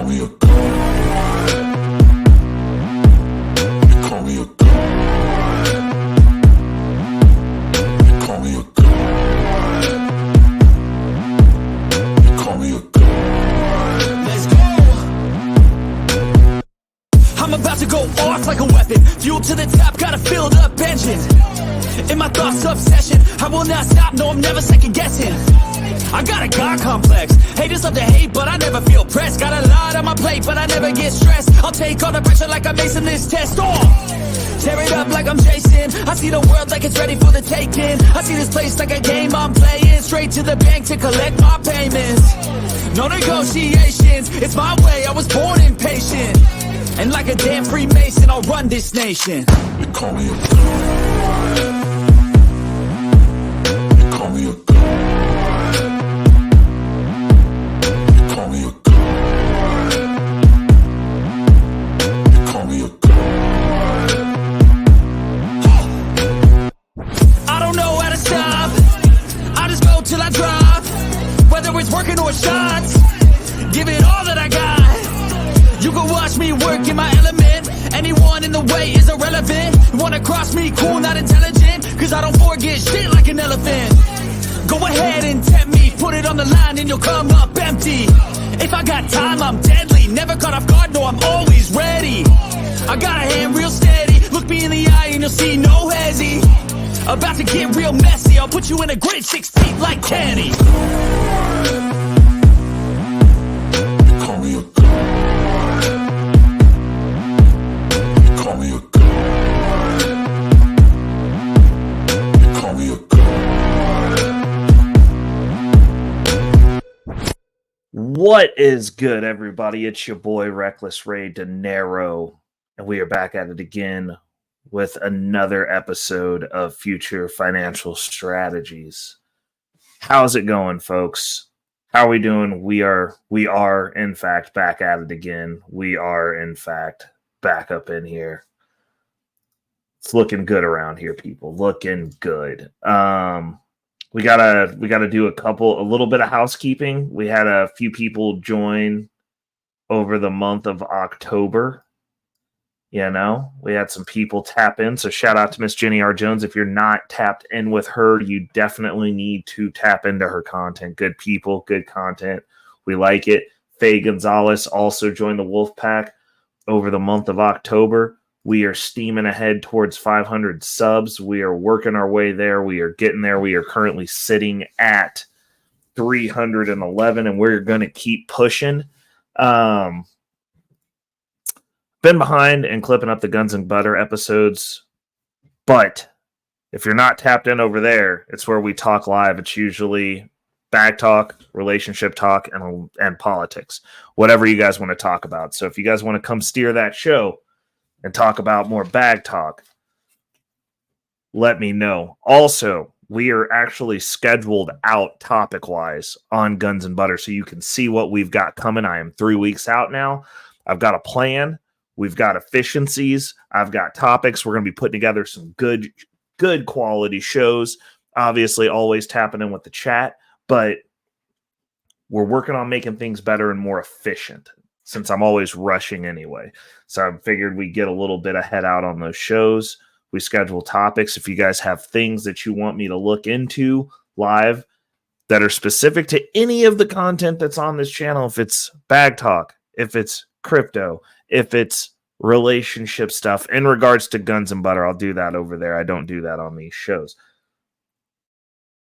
me a god. You call me a god. You call me a god. You call me a god. Let's go. I'm about to go off like a weapon. Fuel to the top, got a filled up engine. In my thoughts, obsession. I will not stop, no, I'm never second guessing. I got a God complex. Haters love to hate, but I never feel pressed. Got a lot on my plate, but I never get stressed. I'll take all the pressure like I'm acing this test. Tear it up like I'm Jason. I see the world like it's ready for the taking. I see this place like a game I'm playing. Straight to the bank to collect my payments. No negotiations, it's my way, I was born impatient. And like a damn Freemason, I'll run this nation. You call me a god. You call me a god. You call me a god. You call me a god. I don't know how to stop. I just go till I drop. Whether it's working or shots, give it all that I got. You can watch me work in my element. Anyone in the way is irrelevant. You wanna cross me, cool, not intelligent. Cause I don't forget shit like an elephant. Go ahead and tempt me, put it on the line and you'll come up empty. If I got time, I'm deadly. Never caught off guard, no, I'm always ready. I got a hand real steady. Look me in the eye and you'll see no hezzy. About to get real messy. I'll put you in a grid 6 feet like Kenny. You call me a god. You call me a god. You call me a god. What is good, everybody? It's your boy Reckless Ray De Niro, and we are back at it again with another episode of Future Financial Strategies. How's it going, folks? How are we doing? We are in fact back at it again. We are in fact back up in here. It's looking good around here, people. Looking good. We gotta do a little bit of housekeeping. We had a few people join over the month of October. You know, we had some people tap in. So shout out to Miss Jenny R. Jones. If you're not tapped in with her, you definitely need to tap into her content. Good people, good content. We like it. Faye Gonzalez also joined the Wolfpack over the month of October. We are steaming ahead towards 500 subs. We are working our way there. We are getting there. We are currently sitting at 311, and we're going to keep pushing. Been behind and clipping up the Guns and Butter episodes, but if you're not tapped in over there, it's where we talk live. It's usually bag talk, relationship talk, and politics, whatever you guys want to talk about. So if you guys want to come steer that show and talk about more bag talk, let me know. Also, we are actually scheduled out topic-wise on Guns and Butter, so you can see what we've got coming. I am 3 weeks out now. I've got a plan. We've got efficiencies. I've got topics. We're going to be putting together some good quality shows. Obviously, always tapping in with the chat, but we're working on making things better and more efficient since I'm always rushing anyway. So I figured we'd get a little bit ahead out on those shows. We schedule topics. If you guys have things that you want me to look into live that are specific to any of the content that's on this channel, if it's bag talk, if it's crypto, if it's relationship stuff in regards to Guns and Butter, I'll do that over there. I don't do that on these shows.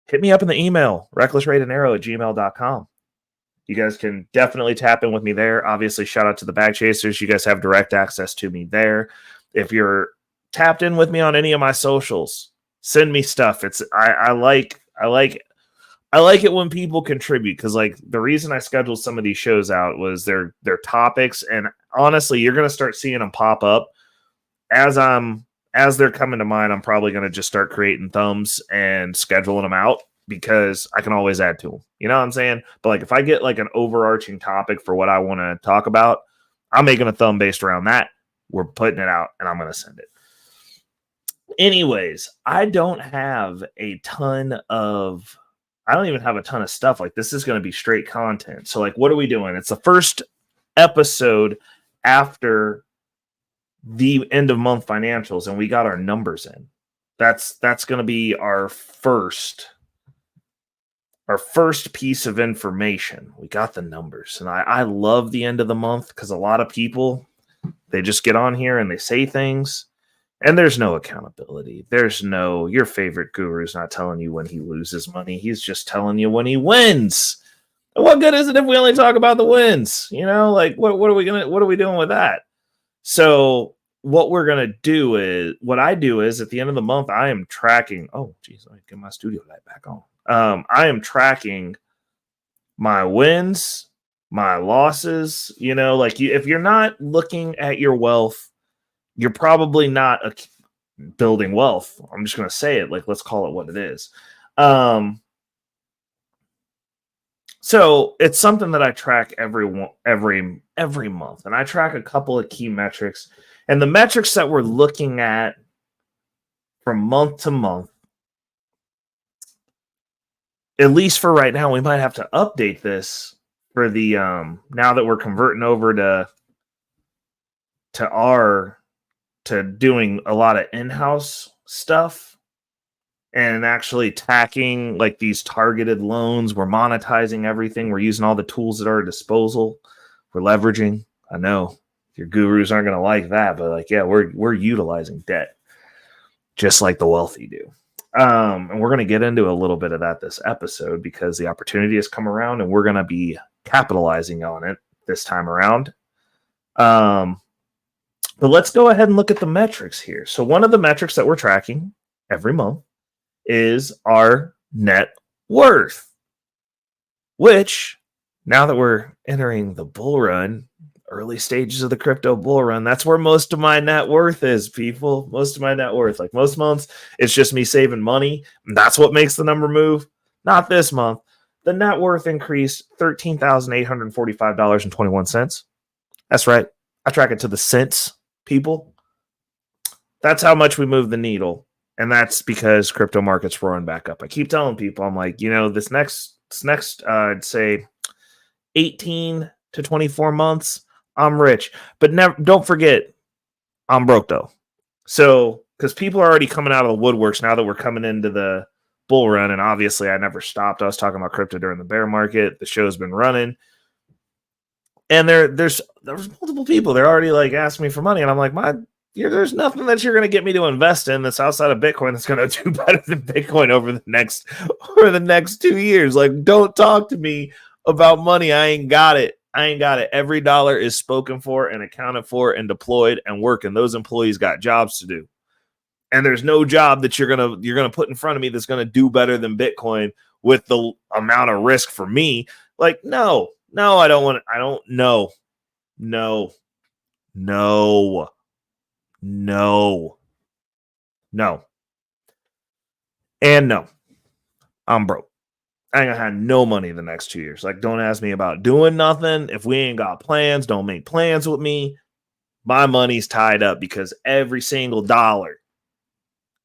Hit me up in the email, recklessraydinero@gmail.com. You guys can definitely tap in with me there. Obviously, shout out to the Bag Chasers. You guys have direct access to me there. If you're tapped in with me on any of my socials, send me stuff. I like it when people contribute, because like the reason I scheduled some of these shows out was their topics, and honestly, you're gonna start seeing them pop up as they're coming to mind. I'm probably gonna just start creating thumbs and scheduling them out because I can always add to them. You know what I'm saying? But like if I get like an overarching topic for what I want to talk about, I'm making a thumb based around that. We're putting it out, and I'm gonna send it. Anyways, I don't even have a ton of stuff. Like, this is going to be straight content. So like, what are we doing? It's the first episode after the end of month financials, and we got our numbers in. That's going to be our first piece of information. We got the numbers, and I love the end of the month because a lot of people, they just get on here and they say things, and there's no accountability. There's no, your favorite guru's not telling you when he loses money. He's just telling you when he wins. And what good is it if we only talk about the wins? You know, like what are we doing with that? So what I do is at the end of the month, I am tracking. Oh, geez, let me get my studio light back on. I am tracking my wins, my losses. You know, like if you're not looking at your wealth, you're probably not building wealth. I'm just going to say it. Like, let's call it what it is. So it's something that I track every month, and I track a couple of key metrics. And the metrics that we're looking at from month to month, at least for right now, we might have to update this for the now that we're converting over to doing a lot of in-house stuff and actually tacking like these targeted loans. We're monetizing everything. We're using all the tools at our disposal. We're leveraging. I know your gurus aren't going to like that, but like, yeah, we're utilizing debt just like the wealthy do. And we're going to get into a little bit of that this episode because the opportunity has come around and we're going to be capitalizing on it this time around. But let's go ahead and look at the metrics here. So one of the metrics that we're tracking every month is our net worth, which now that we're entering the bull run, early stages of the crypto bull run, that's where most of my net worth is, people. Most of my net worth. Like most months, it's just me saving money. And that's what makes the number move. Not this month. The net worth increased $13,845.21. That's right. I track it to the cents, people. That's how much we move the needle. And that's because crypto market's roaring back up. I keep telling people, I'm like, you know, this next I'd say 18 to 24 months, I'm rich. But don't forget, I'm broke though. So, because people are already coming out of the woodworks now that we're coming into the bull run, and obviously I never stopped. I was talking about crypto during the bear market. The show's been running. And there's multiple people. They're already like asking me for money. And I'm like, there's nothing that you're going to get me to invest in that's outside of Bitcoin that's going to do better than Bitcoin over the next 2 years. Like, don't talk to me about money. I ain't got it. Every dollar is spoken for and accounted for and deployed and working. Those employees got jobs to do. And there's no job that you're gonna put in front of me that's going to do better than Bitcoin with the amount of risk for me. Like, no, I don't want to. No. And no, I'm broke. I ain't gonna have no money the next 2 years. Like, don't ask me about doing nothing. If we ain't got plans, don't make plans with me. My money's tied up because every single dollar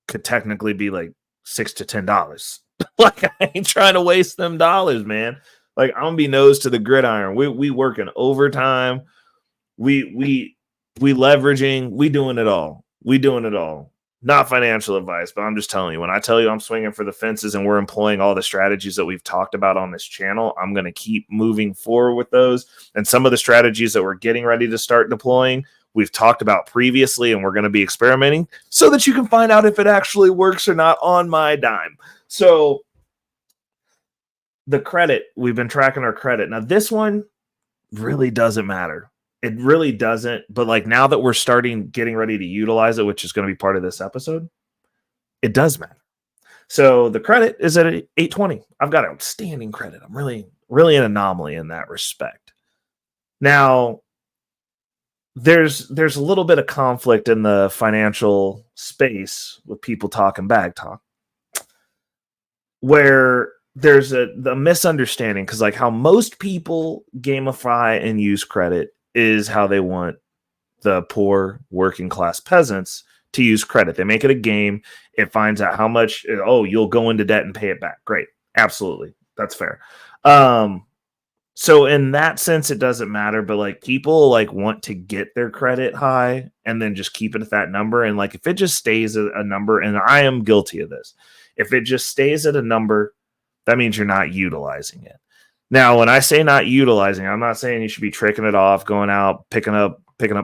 could technically be like $6 to $10. Like, I ain't trying to waste them dollars, man. Like, I'm gonna be nose to the gridiron. We working overtime. We leveraging. We doing it all. Not financial advice, but I'm just telling you, when I tell you I'm swinging for the fences and we're employing all the strategies that we've talked about on this channel, I'm going to keep moving forward with those. And some of the strategies that we're getting ready to start deploying, we've talked about previously, and we're going to be experimenting so that you can find out if it actually works or not on my dime. So the credit, we've been tracking our credit. Now, this one really doesn't matter. It really doesn't. But like, now that we're getting ready to utilize it, which is going to be part of this episode, it does matter. So the credit is at 820. I've got outstanding credit. I'm really an anomaly in that respect. Now, there's a little bit of conflict in the financial space with people talking bag talk, where there's the misunderstanding, because like how most people gamify and use credit is how they want the poor working class peasants to use credit. They make it a game. It finds out how much, you'll go into debt and pay it back. Great. Absolutely. That's fair. So in that sense, it doesn't matter, but like people like want to get their credit high and then just keep it at that number. And like if it just stays at a number, and I am guilty of this, if it just stays at a number, that means you're not utilizing it. Now, when I say not utilizing, I'm not saying you should be tricking it off, going out, picking up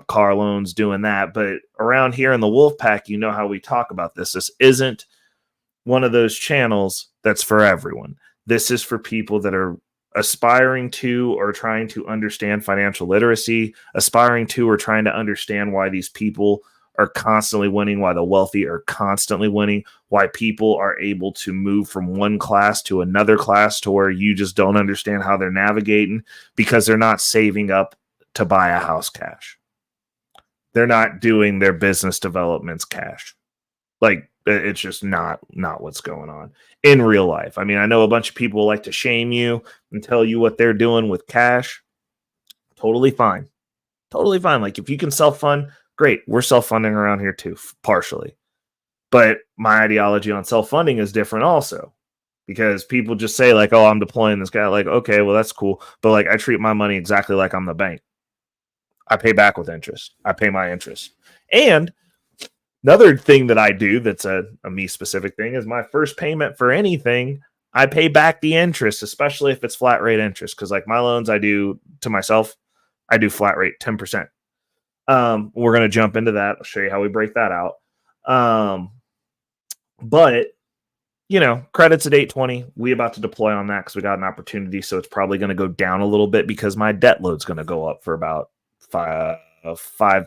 car loans, doing that. But around here in the Wolfpack, you know how we talk about this. This isn't one of those channels that's for everyone. This is for people that are aspiring to or trying to understand financial literacy, aspiring to or trying to understand why these people are constantly winning, why the wealthy are constantly winning, why people are able to move from one class to another class to where you just don't understand how they're navigating because they're not saving up to buy a house cash. They're not doing their business developments cash. Like, it's just not what's going on in real life. I mean, I know a bunch of people like to shame you and tell you what they're doing with cash. Totally fine. Totally fine. Like, if you can self-fund, great. We're self-funding around here too, partially. But my ideology on self-funding is different also, because people just say like, oh, I'm deploying this guy. Like, okay, well, that's cool. But like, I treat my money exactly like I'm the bank. I pay back with interest. I pay my interest. And another thing that I do that's a me specific thing is my first payment for anything, I pay back the interest, especially if it's flat rate interest. Because like my loans I do to myself, I do flat rate 10%. We're going to jump into that. I'll show you how we break that out. But, you know, credits at 820. We about to deploy on that because we got an opportunity. So it's probably going to go down a little bit because my debt load's going to go up for about 5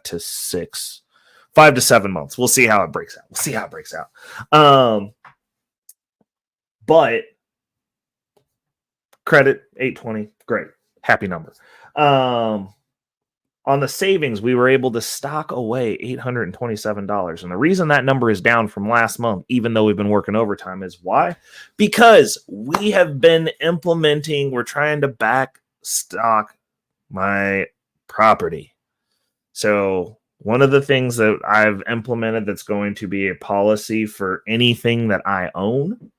to 7 months. We'll see how it breaks out. But credit 820, great, happy number. On the savings, we were able to stock away $827. And the reason that number is down from last month, even though we've been working overtime, is why? Because we have been we're trying to backstock my property. So one of the things that I've implemented that's going to be a policy for anything that I own,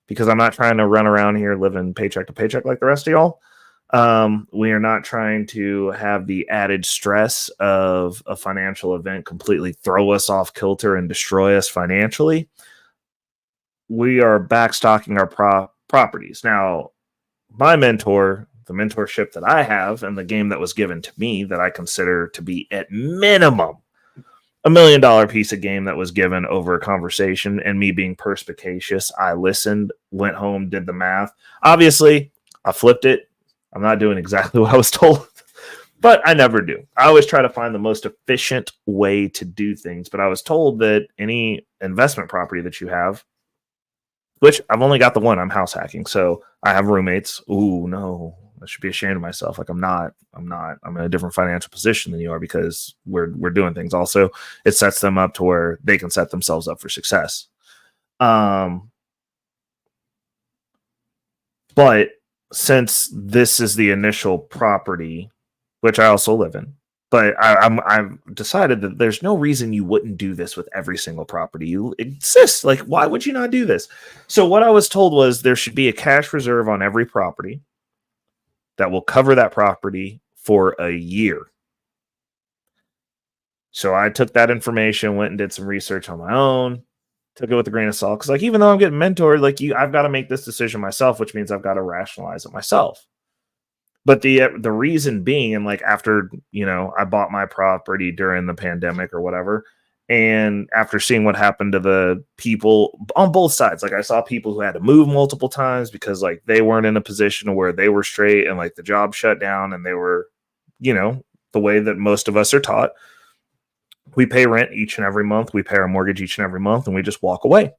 because I'm not trying to run around here living paycheck to paycheck like the rest of y'all. We are not trying to have the added stress of a financial event completely throw us off kilter and destroy us financially. We are backstocking our properties. Now, my mentor, the mentorship that I have and the game that was given to me that I consider to be at minimum $1 million piece of game that was given over a conversation, and me being perspicacious, I listened, went home, did the math. Obviously, I flipped it. I'm not doing exactly what I was told, but I never do. I always try to find the most efficient way to do things. But I was told that any investment property that you have, which I've only got the one, I'm house hacking. So I have roommates. Ooh, no, I should be ashamed of myself. Like I'm in a different financial position than you are because we're doing things. Also, it sets them up to where they can set themselves up for success. But since this is the initial property, which I also live in, but I've decided that there's no reason you wouldn't do this with every single property you exist. Like, why would you not do this? So what I was told was there should be a cash reserve on every property that will cover that property for a year. So I took that information, went and did some research on my own, took it with a grain of salt. Because like, even though I'm getting mentored, like I've got to make this decision myself, which means I've got to rationalize it myself. But the reason being, and like after, I bought my property during the pandemic or whatever, and after seeing what happened to the people on both sides, like I saw people who had to move multiple times because like they weren't in a position where they were straight and like the job shut down and they were, the way that most of us are taught. We pay rent each and every month. We pay our mortgage each and every month, and we just walk away.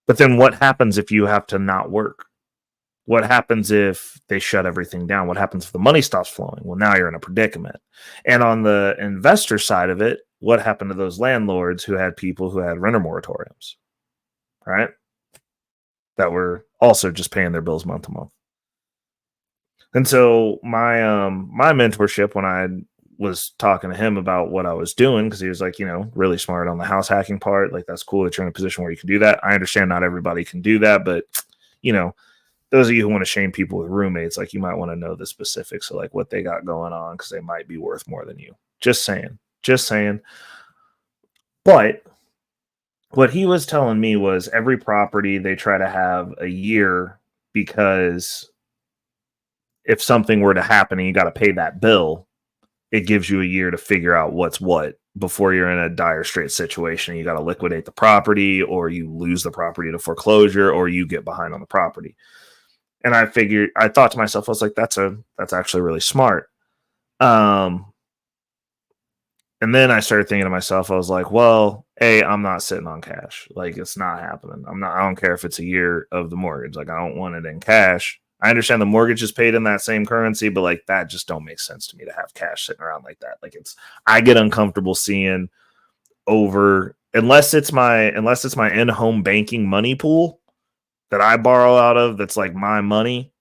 But then what happens if you have to not work? What happens if they shut everything down? What happens if the money stops flowing? Well, now you're in a predicament. And on the investor side of it, what happened to those landlords who had people who had renter moratoriums, right? That were also just paying their bills month to month. And so my mentorship, when I was talking to him about what I was doing, because he was like, really smart on the house hacking part. Like, that's cool that you're in a position where you can do that. I understand not everybody can do that, but, those of you who want to shame people with roommates, like you might want to know the specifics of like what they got going on because they might be worth more than you. Just saying. Just saying. But what he was telling me was every property they try to have a year because if something were to happen and you got to pay that bill, it gives you a year to figure out what's what before you're in a dire straight situation. You got to liquidate the property, or you lose the property to foreclosure, or you get behind on the property. And I thought to myself, I was like, that's actually really smart. And then I started thinking to myself, I was like, well, I'm not sitting on cash. Like, it's not happening. I don't care if it's a year of the mortgage. Like, I don't want it in cash. I understand the mortgage is paid in that same currency, but like that just don't make sense to me to have cash sitting around like that. Like, I get uncomfortable seeing over, unless it's my in-home banking money pool that I borrow out of, that's like my money.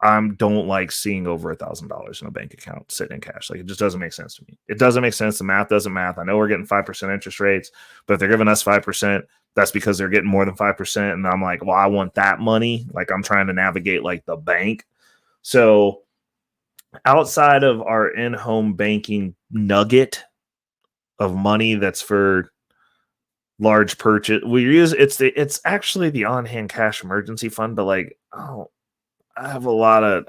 I don't like seeing over $1,000 in a bank account sitting in cash. Like, it just doesn't make sense to me. It doesn't make sense. The math doesn't math. I know we're getting 5% interest rates, but if they're giving us 5%, that's because they're getting more than 5%. And I'm like, well, I want that money. Like, I'm trying to navigate like the bank. So outside of our in-home banking nugget of money that's for large purchase, it's actually the on-hand cash emergency fund, but like, I have a lot of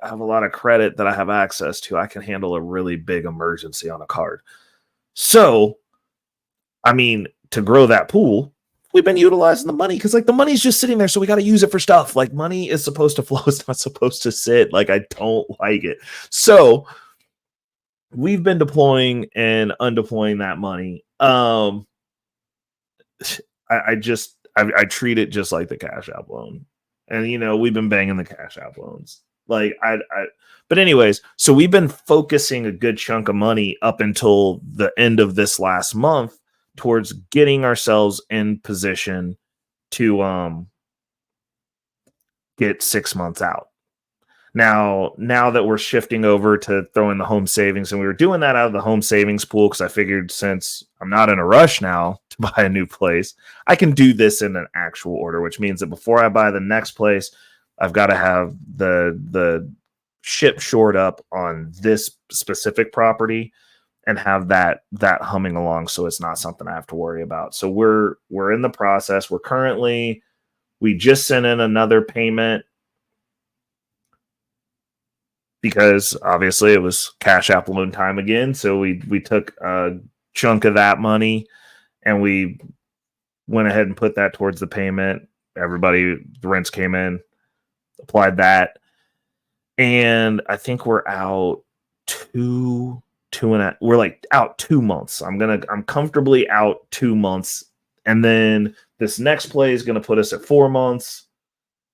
credit that I have access to. I can handle a really big emergency on a card. So, I mean, to grow that pool, we've been utilizing the money because like the money's just sitting there. So we got to use it for stuff. Like, money is supposed to flow. It's not supposed to sit. Like, I don't like it. So we've been deploying and undeploying that money. I treat it just like the CashApp loan. And, you know, we've been banging the CashApp loans. Like, but anyways, so we've been focusing a good chunk of money up until the end of this last month towards getting ourselves in position to get 6 months out. Now that we're shifting over to throwing the home savings, and we were doing that out of the home savings pool because I figured since I'm not in a rush now to buy a new place, I can do this in an actual order, which means that before I buy the next place, I've got to have the ship shored up on this specific property and have that humming along so it's not something I have to worry about. So we're in the process. We just sent in another payment because obviously it was CashApp loan time again. So we took a chunk of that money and we went ahead and put that towards the payment. The rents came in, applied that. And I think we're out we're like out 2 months. I'm comfortably out 2 months. And then this next play is going to put us at 4 months.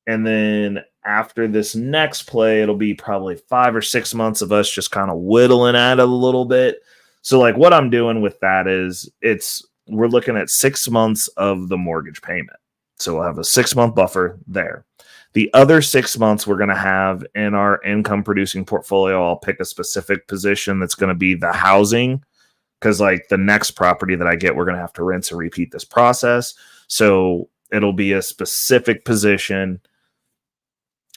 And then after this next play, it'll be probably 5 or 6 months of us just kind of whittling at it a little bit. So like what I'm doing with that is we're looking at 6 months of the mortgage payment. So we'll have a 6 month buffer there. The other 6 months we're going to have in our income producing portfolio, I'll pick a specific position that's going to be the housing, because like the next property that I get, we're going to have to rinse and repeat this process. So it'll be a specific position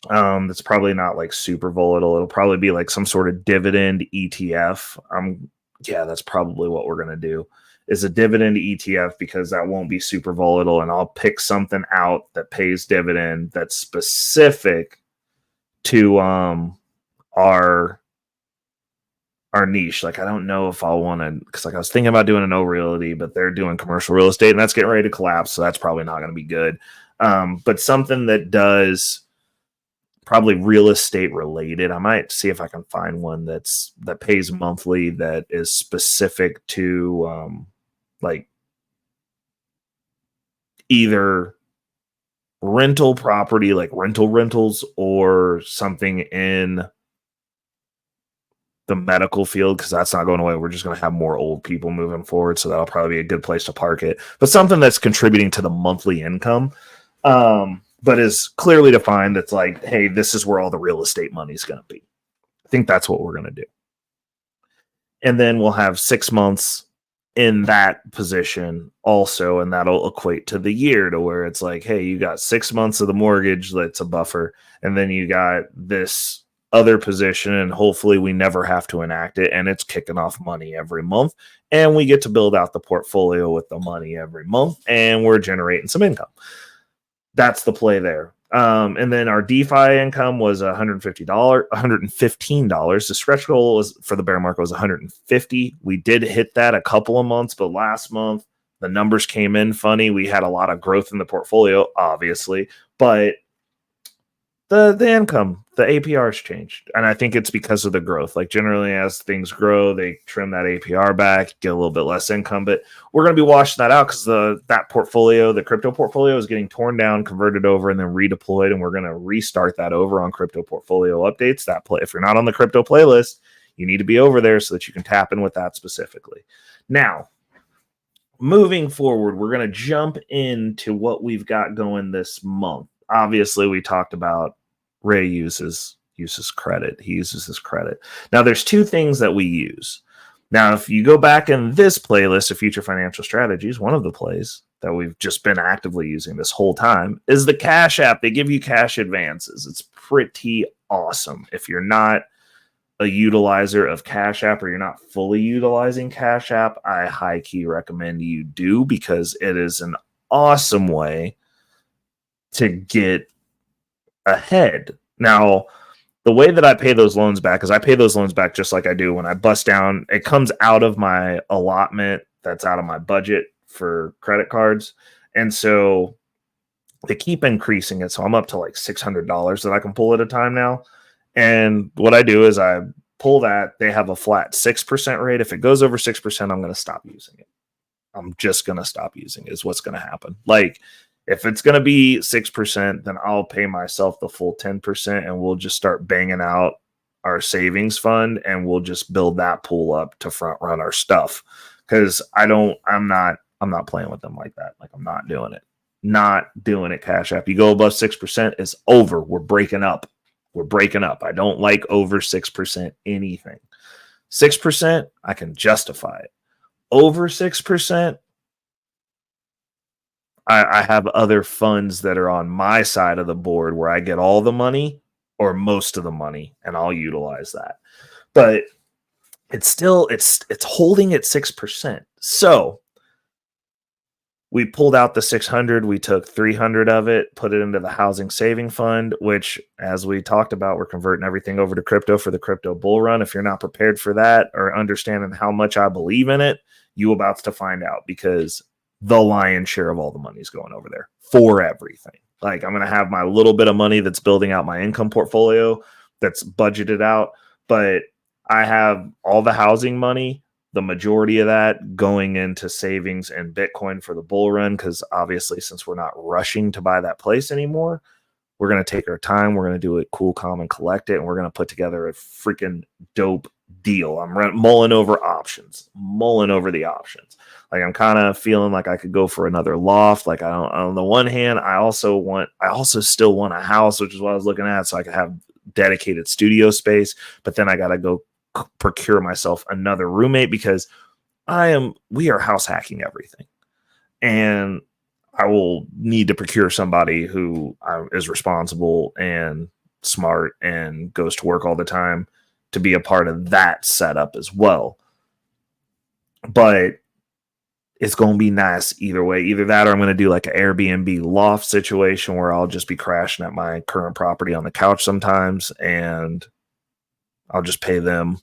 that's probably not like super volatile. It'll probably be like some sort of dividend ETF. That's probably what we're going to do, is a dividend ETF, because that won't be super volatile. And I'll pick something out that pays dividend that's specific to our niche. Like, I don't know if I'll want to, because like I was thinking about doing an O-Realty, but they're doing commercial real estate and that's getting ready to collapse. So that's probably not going to be good. But something that does probably real estate related. I might see if I can find one that pays monthly, that is specific to like either rental property, like rentals, or something in the medical field, because that's not going away. We're just going to have more old people moving forward, so that'll probably be a good place to park it. But something that's contributing to the monthly income, but is clearly defined. That's like, hey, this is where all the real estate money is going to be. I think that's what we're going to do. And then we'll have 6 months in that position also, and that'll equate to the year to where it's like, hey, you got 6 months of the mortgage that's a buffer, and then you got this other position, and hopefully we never have to enact it, and it's kicking off money every month, and we get to build out the portfolio with the money every month, and we're generating some income. That's the play there. And then our DeFi income was $115. The stretch goal was for the bear market was 150. We did hit that a couple of months, but last month the numbers came in funny. We had a lot of growth in the portfolio, obviously, but the income, the APRs changed. And I think it's because of the growth. Like generally as things grow, they trim that APR back, get a little bit less income, but we're going to be washing that out because that portfolio, the crypto portfolio is getting torn down, converted over, and then redeployed. And we're going to restart that over on crypto portfolio updates. If you're not on the crypto playlist, you need to be over there so that you can tap in with that specifically. Now, moving forward, we're going to jump into what we've got going this month. Obviously, we talked about Ray uses credit. He uses his credit. Now, there's two things that we use. Now, if you go back in this playlist of future financial strategies, one of the plays that we've just been actively using this whole time is the CashApp. They give you cash advances. It's pretty awesome. If you're not a utilizer of CashApp or you're not fully utilizing CashApp, I high key recommend you do because it is an awesome way to get ahead. Now, the way that I pay those loans back is I pay those loans back just like I do when I bust down. It comes out of my allotment that's out of my budget for credit cards. And so they keep increasing it. So I'm up to like $600 that I can pull at a time now. And what I do is I pull that. They have a flat 6% rate. If it goes over 6%, I'm going to stop using it. I'm just going to stop using it is what's going to happen. Like, if it's going to be 6%, then I'll pay myself the full 10% and we'll just start banging out our savings fund and we'll just build that pool up to front run our stuff. Cause I'm not playing with them like that. Like I'm not doing it. Not doing it. Cash App. You go above 6%, it's over. We're breaking up. I don't like over 6% anything. 6%, I can justify it. Over 6%, I have other funds that are on my side of the board where I get all the money or most of the money, and I'll utilize that. But it's still it's holding at 6%. So we pulled out the 600. We took 300 of it, put it into the housing saving fund, which, as we talked about, we're converting everything over to crypto for the crypto bull run. If you're not prepared for that or understanding how much I believe in it, you about to find out because the lion's share of all the money is going over there for everything. Like I'm going to have my little bit of money that's building out my income portfolio that's budgeted out, but I have all the housing money, the majority of that going into savings and Bitcoin for the bull run. Cause obviously since we're not rushing to buy that place anymore, we're going to take our time. We're going to do it cool, calm, and collect it. And we're going to put together a freaking dope deal. I'm mulling over the options. Like I'm kind of feeling like I could go for another loft. Like on the one hand, I also still want a house, which is what I was looking at. So I could have dedicated studio space, but then I got to go procure myself another roommate because we are house hacking everything. And I will need to procure somebody who is responsible and smart and goes to work all the time to be a part of that setup as well. But it's going to be nice either way. Either that or I'm going to do like an Airbnb loft situation where I'll just be crashing at my current property on the couch sometimes and I'll just pay them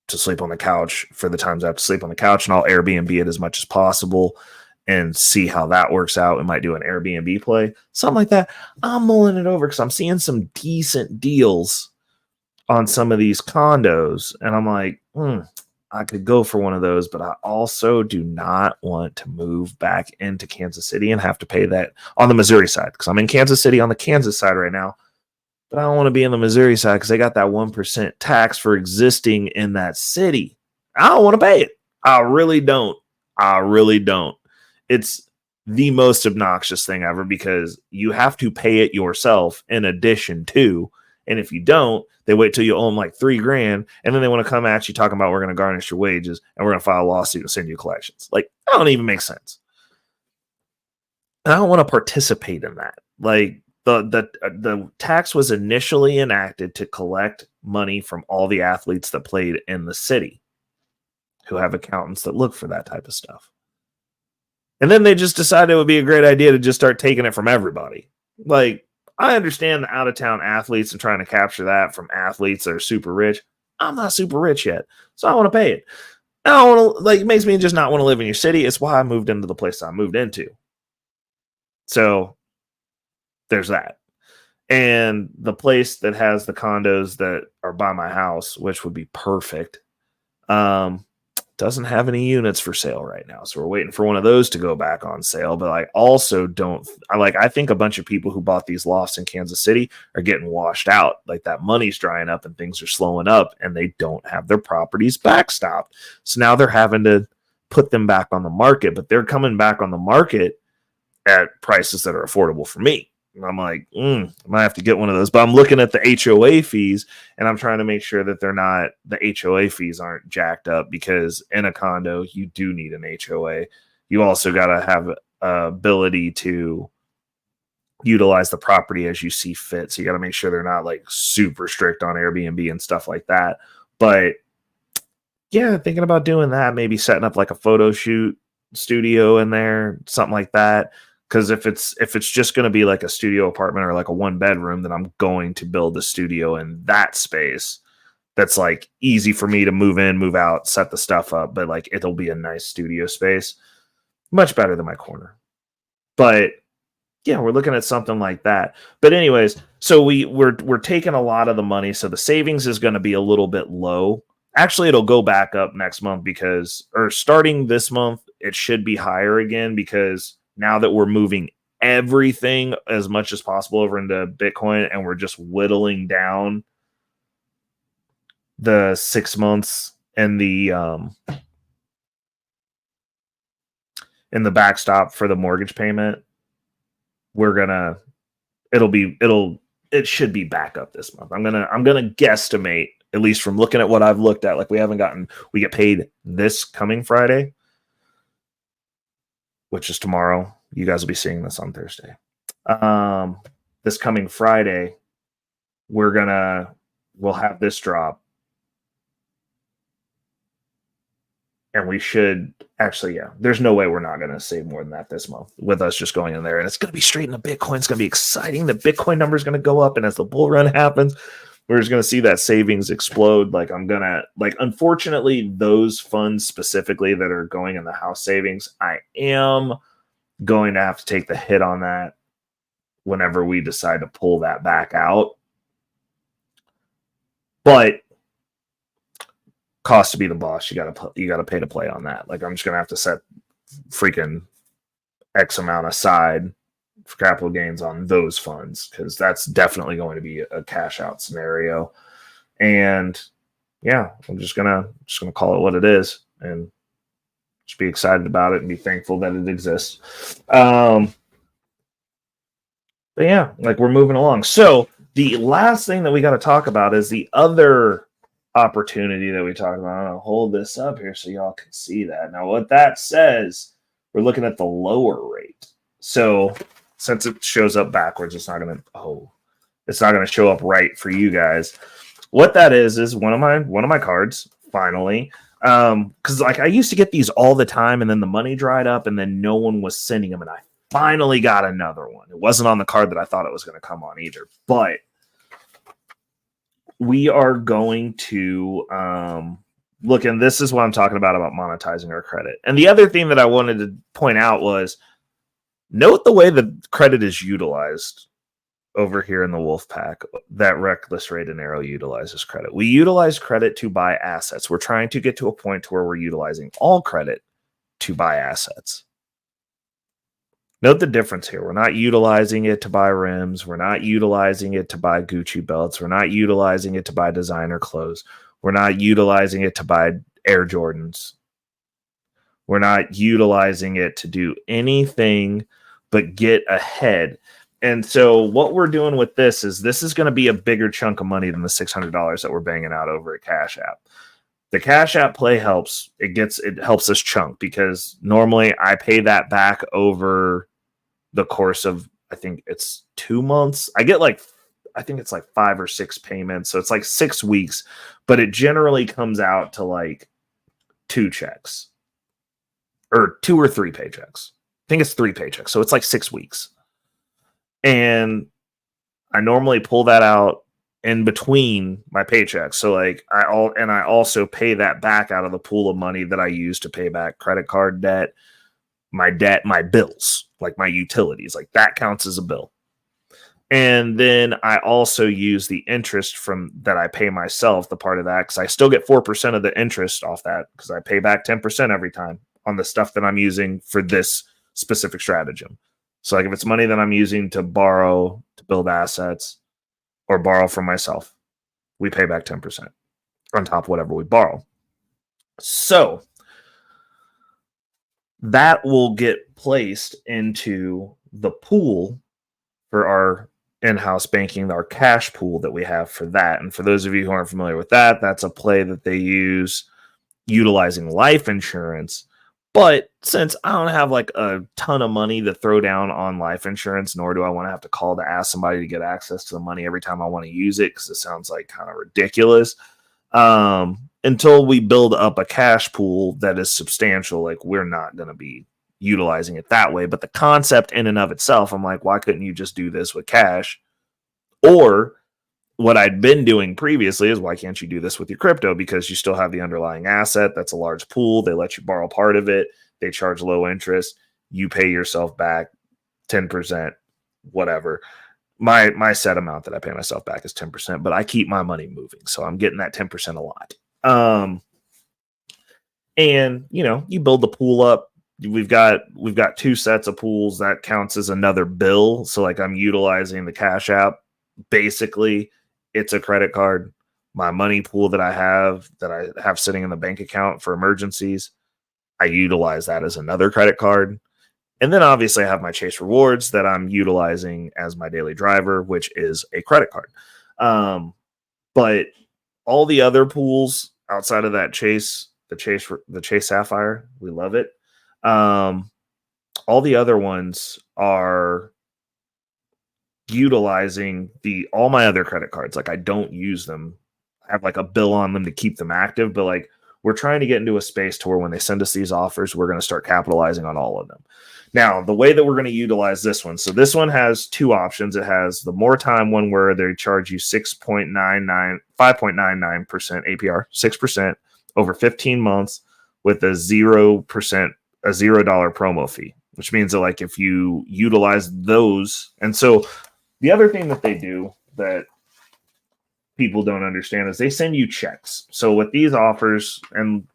to sleep on the couch for the times I have to sleep on the couch, and I'll Airbnb it as much as possible and see how that works out. We might do an Airbnb play, something like that. I'm mulling it over because I'm seeing some decent deals on some of these condos, and I'm like, I could go for one of those, but I also do not want to move back into Kansas City and have to pay that on the Missouri side because I'm in Kansas City on the Kansas side right now. But I don't want to be in the Missouri side because they got that 1% tax for existing in that city. I don't want to pay it. I really don't. It's the most obnoxious thing ever because you have to pay it yourself in addition to, And if you don't, they wait till you owe them like $3,000, and then they want to come at you talking about we're going to garnish your wages and we're going to file a lawsuit and send you collections. Like, that don't even make sense. And I don't want to participate in that. Like, the tax was initially enacted to collect money from all the athletes that played in the city who have accountants that look for that type of stuff. And then they just decided it would be a great idea to just start taking it from everybody. Like, I understand the out-of-town athletes and trying to capture that from athletes that are super rich. I'm not super rich yet, so I want to pay it. I don't want to, like, it makes me just not want to live in your city. It's why I moved into the place I moved into. So there's that. And the place that has the condos that are by my house, which would be perfect, doesn't have any units for sale right now. So we're waiting for one of those to go back on sale. But I also I think a bunch of people who bought these lofts in Kansas City are getting washed out. Like, that money's drying up and things are slowing up and they don't have their properties backstopped. So now they're having to put them back on the market, but they're coming back on the market at prices that are affordable for me. And I'm like, I might have to get one of those. But I'm looking at the HOA fees, and I'm trying to make sure that the HOA fees aren't jacked up, because in a condo, you do need an HOA. You also got to have ability to utilize the property as you see fit. So you got to make sure they're not like super strict on Airbnb and stuff like that. But yeah, thinking about doing that, maybe setting up like a photo shoot studio in there, something like that. Because if it's just going to be like a studio apartment or like a 1-bedroom, then I'm going to build a studio in that space. That's like easy for me to move in, move out, set the stuff up, but like it'll be a nice studio space, much better than my corner. But yeah, we're looking at something like that. But anyways, so we're taking a lot of the money, so the savings is going to be a little bit low. Actually, it'll go back up next month starting this month, it should be higher again, because now that we're moving everything as much as possible over into Bitcoin and we're just whittling down the 6 months and the backstop for the mortgage payment, it should be back up this month. I'm gonna guesstimate, at least from looking at what I've looked at. Like, we get paid this coming Friday, which is tomorrow. You guys will be seeing this on Thursday. This coming Friday, we'll have this drop. And we should actually, there's no way we're not going to save more than that this month with us just going in there. And it's going to be straight into Bitcoin. It's going to be exciting. The Bitcoin number is going to go up. And as the bull run happens, we're just going to see that savings explode. Like, unfortunately, those funds specifically that are going in the house savings, I am going to have to take the hit on that whenever we decide to pull that back out. But cost to be the boss, you gotta pay to play on that. Like, I'm just gonna have to set freaking X amount aside for capital gains on those funds, because that's definitely going to be a cash out scenario. And yeah, I'm just gonna call it what it is and just be excited about it and be thankful that it exists. But yeah, like, we're moving along. So the last thing that we got to talk about is the other opportunity that we talked about. I'm going to hold this up here so y'all can see that. Now, what that says, we're looking at the lower rate. So since it shows up backwards, it's not going to show up right for you guys. What that is one of my cards, finally. Because like, I used to get these all the time, and then the money dried up, and then no one was sending them, and I finally got another one. It wasn't on the card that I thought it was going to come on either, but we are going to look, and this is what I'm talking about monetizing our credit. And the other thing that I wanted to point out was, note the way the credit is utilized over here in the Wolfpack. That Reckless Raid and Arrow utilizes credit. We utilize credit to buy assets. We're trying to get to a point where we're utilizing all credit to buy assets. Note the difference here. We're not utilizing it to buy rims. We're not utilizing it to buy Gucci belts. We're not utilizing it to buy designer clothes. We're not utilizing it to buy Air Jordans. We're not utilizing it to do anything but get ahead. And so what we're doing with this is going to be a bigger chunk of money than the $600 that we're banging out over at Cash App. The Cash App play helps. It helps us chunk, because normally I pay that back over the course of, I think it's 2 months. I think it's like 5 or 6 payments. So it's like 6 weeks, but it generally comes out to like 2 checks or 2 or 3 paychecks. I think it's 3 paychecks. So it's like 6 weeks. And I normally pull that out in between my paychecks. So like I also pay that back out of the pool of money that I use to pay back credit card debt, my bills, like my utilities, like that counts as a bill. And then I also use the interest from that I pay myself, the part of that, because I still get 4% of the interest off that, because I pay back 10% every time on the stuff that I'm using for this specific stratagem. So like if it's money that I'm using to borrow to build assets or borrow from myself, we pay back 10% on top of whatever we borrow. So that will get placed into the pool for our in-house banking, our cash pool that we have for that. And for those of you who aren't familiar with that, that's a play that they use utilizing life insurance. But since I don't have like a ton of money to throw down on life insurance, nor do I want to have to call to ask somebody to get access to the money every time I want to use it, because it sounds like kind of ridiculous. Until we build up a cash pool that is substantial, like we're not going to be utilizing it that way. But the concept in and of itself, I'm like, why couldn't you just do this with cash? Or what I'd been doing previously is, why can't you do this with your crypto? Because you still have the underlying asset. That's a large pool. They let you borrow part of it. They charge low interest. You pay yourself back 10%, whatever. My set amount that I pay myself back is 10%, but I keep my money moving. So I'm getting that 10% a lot. And you build the pool up. We've got 2 sets of pools. That counts as another bill. So like I'm utilizing the Cash App. Basically, it's a credit card. My money pool that I have sitting in the bank account for emergencies, I utilize that as another credit card. And then obviously I have my Chase rewards that I'm utilizing as my daily driver, which is a credit card. But all the other pools outside of that Chase Sapphire, we love it. All the other ones are utilizing all my other credit cards. Like I don't use them. I have like a bill on them to keep them active, but like we're trying to get into a space to where when they send us these offers, we're going to start capitalizing on all of them. Now, the way that we're going to utilize this one. So this one has 2 options. It has the more time one where they charge you 5.99% APR, 6% over 15 months with a 0% $0 promo fee, which means that like if you utilize those. And so the other thing that they do that people don't understand is they send you checks. So with these offers, and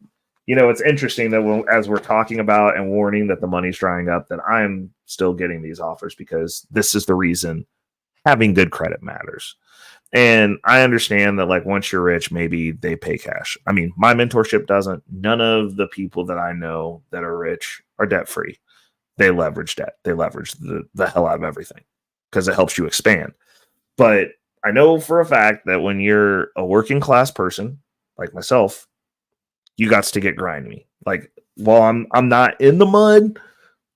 it's interesting that as we're talking about and warning that the money's drying up, that I'm still getting these offers, because this is the reason having good credit matters. And I understand that like once you're rich, maybe they pay cash. I mean, my mentorship doesn't. None of the people that I know that are rich are debt free. They leverage debt. They leverage the hell out of everything because it helps you expand. But I know for a fact that when you're a working class person like myself, you got to get grinding. Like, while I'm not in the mud,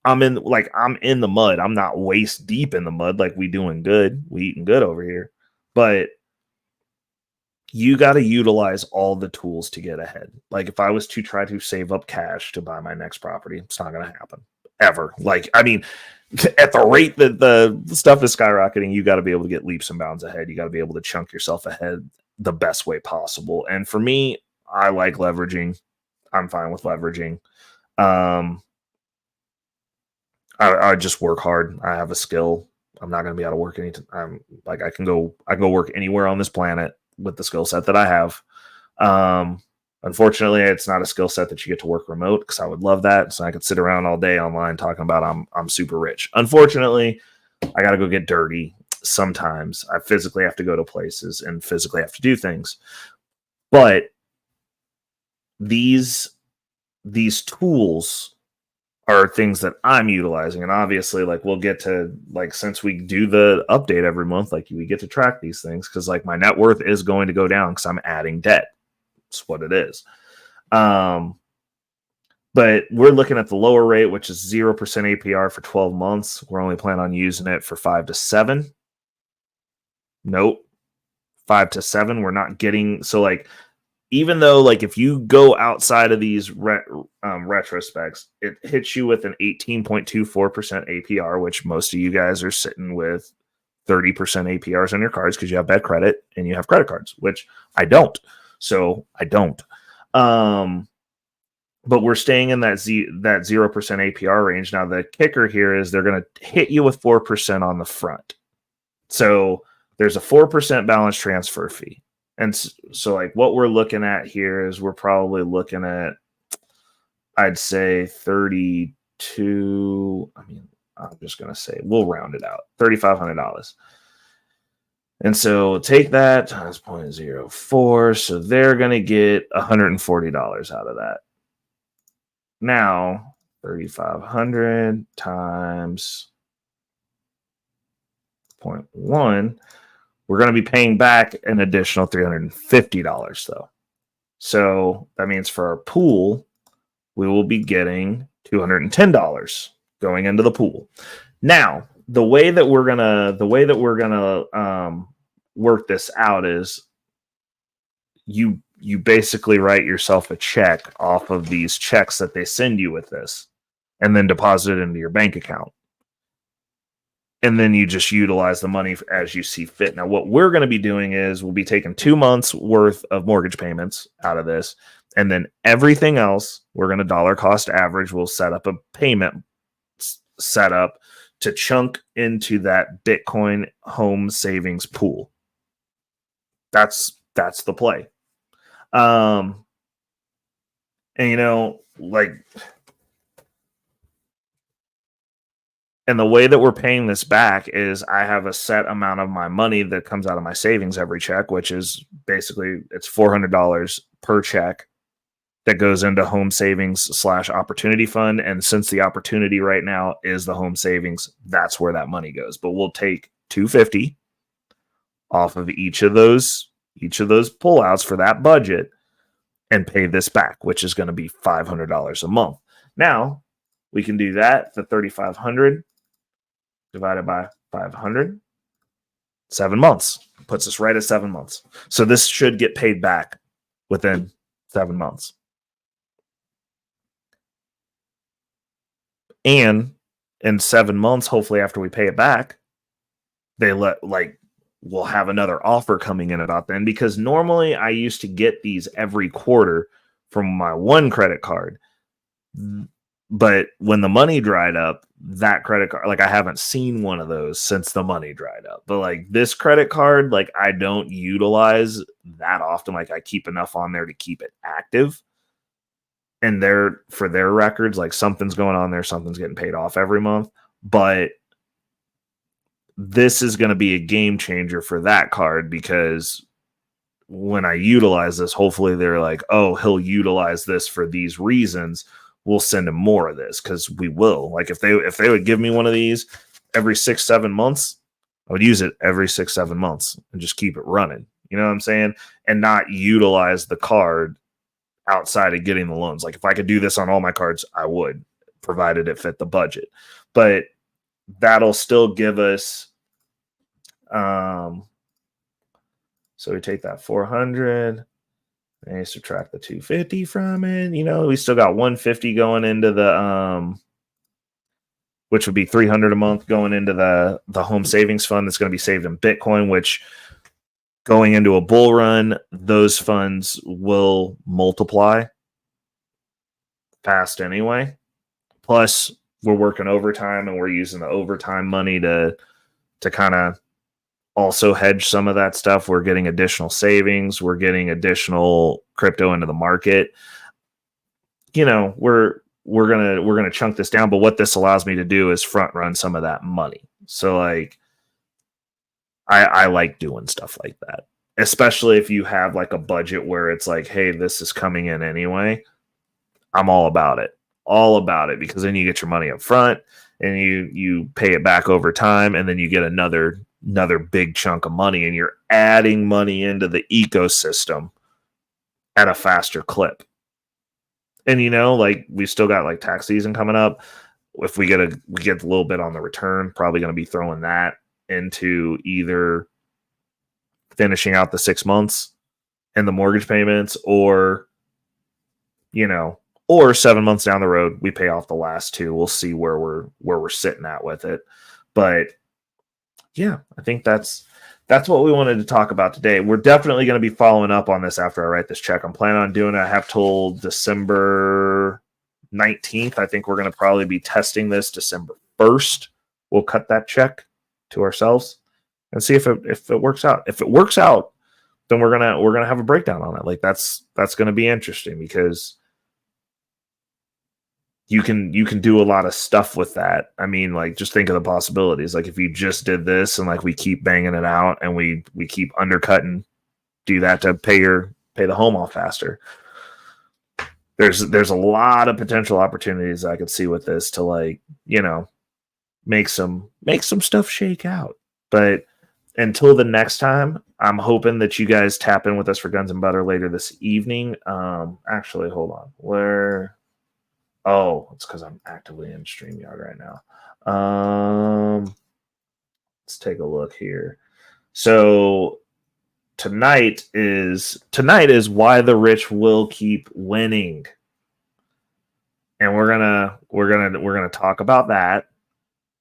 I'm in the mud. I'm not waist deep in the mud. Like, we doing good. We eating good over here. But you got to utilize all the tools to get ahead. Like, if I was to try to save up cash to buy my next property, it's not going to happen ever. Like, I mean, at the rate that the stuff is skyrocketing, you got to be able to get leaps and bounds ahead. You got to be able to chunk yourself ahead the best way possible. And for me, I like leveraging. I'm fine with leveraging. I just work hard. I have a skill. I'm not going to be out of work anytime. I can go work anywhere on this planet with the skill set that I have. Unfortunately, it's not a skill set that you get to work remote, because I would love that. So I could sit around all day online talking about I'm super rich. Unfortunately, I got to go get dirty. Sometimes I physically have to go to places and physically have to do things. But these tools are things that I'm utilizing. And obviously, like, we'll get to, like, since we do the update every month, like, we get to track these things because, like, my net worth is going to go down because I'm adding debt. That's what it is. But we're looking at the lower rate, which is 0% APR for 12 months. We're only planning on using it for 5 to 7. Nope. 5 to 7. We're not getting, so like, even though, like, if you go outside of these retrospects, it hits you with an 18.24% APR, which most of you guys are sitting with 30% APRs on your cards because you have bad credit and you have credit cards, which I don't. So I don't. But we're staying in that 0% APR range. Now, the kicker here is they're going to hit you with 4% on the front. So there's a 4% balance transfer fee. And so, like, what we're looking at here is we're probably looking at, I'd say, 32. I mean, I'm just going to say, we'll round it out, $3,500. And so take that times 0.04. So they're going to get $140 out of that. Now, 3,500 times 0.1, we're going to be paying back an additional $350 though. So that means for our pool, we will be getting $210 going into the pool. Now, the way that we're gonna work this out is you basically write yourself a check off of these checks that they send you with this, and then deposit it into your bank account. And then you just utilize the money as you see fit. Now, what we're going to be doing is we'll be taking 2 months worth of mortgage payments out of this. And then everything else, we're going to dollar cost average. We'll set up a payment setup to chunk into that Bitcoin home savings pool. That's the play. And, you know, like, and the way that we're paying this back is I have a set amount of my money that comes out of my savings every check, which is basically, it's $400 per check that goes into home savings / opportunity fund. And since the opportunity right now is the home savings, that's where that money goes. But we'll take $250 off of each of those pullouts for that budget and pay this back, which is going to be $500 a month. Now we can do that. The $3,500 divided by 500, 7 months, puts us right at 7 months. So this should get paid back within 7 months. And in 7 months, hopefully after we pay it back, we'll have another offer coming in about then, because normally I used to get these every quarter from my one credit card. But when the money dried up, that credit card, like, I haven't seen one of those since the money dried up. But like this credit card, like, I don't utilize that often. Like, I keep enough on there to keep it active. And for their records, like, something's going on there, something's getting paid off every month. But this is going to be a game changer for that card, because when I utilize this, hopefully they're like, oh, he'll utilize this for these reasons. We'll send him more of this, because we will. Like, if they would give me one of these every 6-7 months, I would use it every 6-7 months and just keep it running. You know what I'm saying? And not utilize the card outside of getting the loans. Like, if I could do this on all my cards, I would, provided it fit the budget. But that'll still give us, so we take that 400 and you subtract the 250 from it. You know, we still got 150 going into the, which would be 300 a month going into the home savings fund that's going to be saved in Bitcoin, which, going into a bull run, those funds will multiply fast anyway. Plus, we're working overtime, and we're using the overtime money to kind of also hedge some of that stuff. We're getting additional savings. We're getting additional crypto into the market. You know, we're gonna chunk this down. But what this allows me to do is front run some of that money. So, like, I like doing stuff like that, especially if you have like a budget where it's like, hey, this is coming in anyway. I'm all about it. all about it, because then you get your money up front and you pay it back over time, and then you get another big chunk of money, and you're adding money into the ecosystem at a faster clip. And like, we still got like tax season coming up. If we get a little bit on the return, probably going to be throwing that into either finishing out the 6 months and the mortgage payments, or 7 months down the road we pay off the last 2. We'll see where we're sitting at with it. But yeah, I think that's what we wanted to talk about today. We're definitely going to be following up on this after I write this check. I'm planning on doing it. I have till December 19th. I think we're going to probably be testing this December 1st. We'll cut that check to ourselves and see if it works out. If it works out, then we're gonna have a breakdown on it. Like, that's going to be interesting, because you can do a lot of stuff with that. I mean, like, just think of the possibilities. Like, if you just did this and like we keep banging it out and we keep undercutting, do that to pay the home off faster. There's a lot of potential opportunities I could see with this to, like, make some stuff shake out. But until the next time, I'm hoping that you guys tap in with us for Guns and Butter later this evening. Actually, hold on. Where? Oh, it's because I'm actively in StreamYard right now. Let's take a look here. So tonight is why the rich will keep winning, and we're gonna talk about that.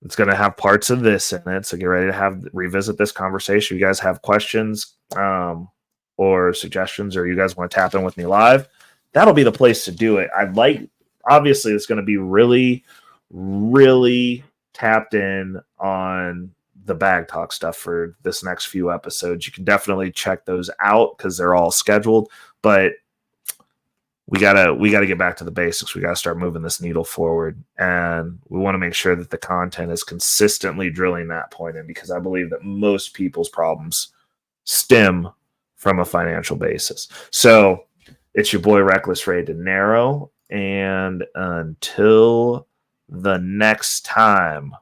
It's gonna have parts of this in it, so get ready to revisit this conversation. You guys have questions or suggestions, or you guys want to tap in with me live, that'll be the place to do it. Obviously, it's going to be really, really tapped in on the bag talk stuff for this next few episodes. You can definitely check those out because they're all scheduled, but we gotta get back to the basics. We gotta start moving this needle forward, and we want to make sure that the content is consistently drilling that point in, because I believe that most people's problems stem from a financial basis. So it's your boy Reckless Ray De Niro. And until the next time,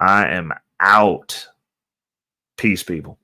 I am out. Peace, people.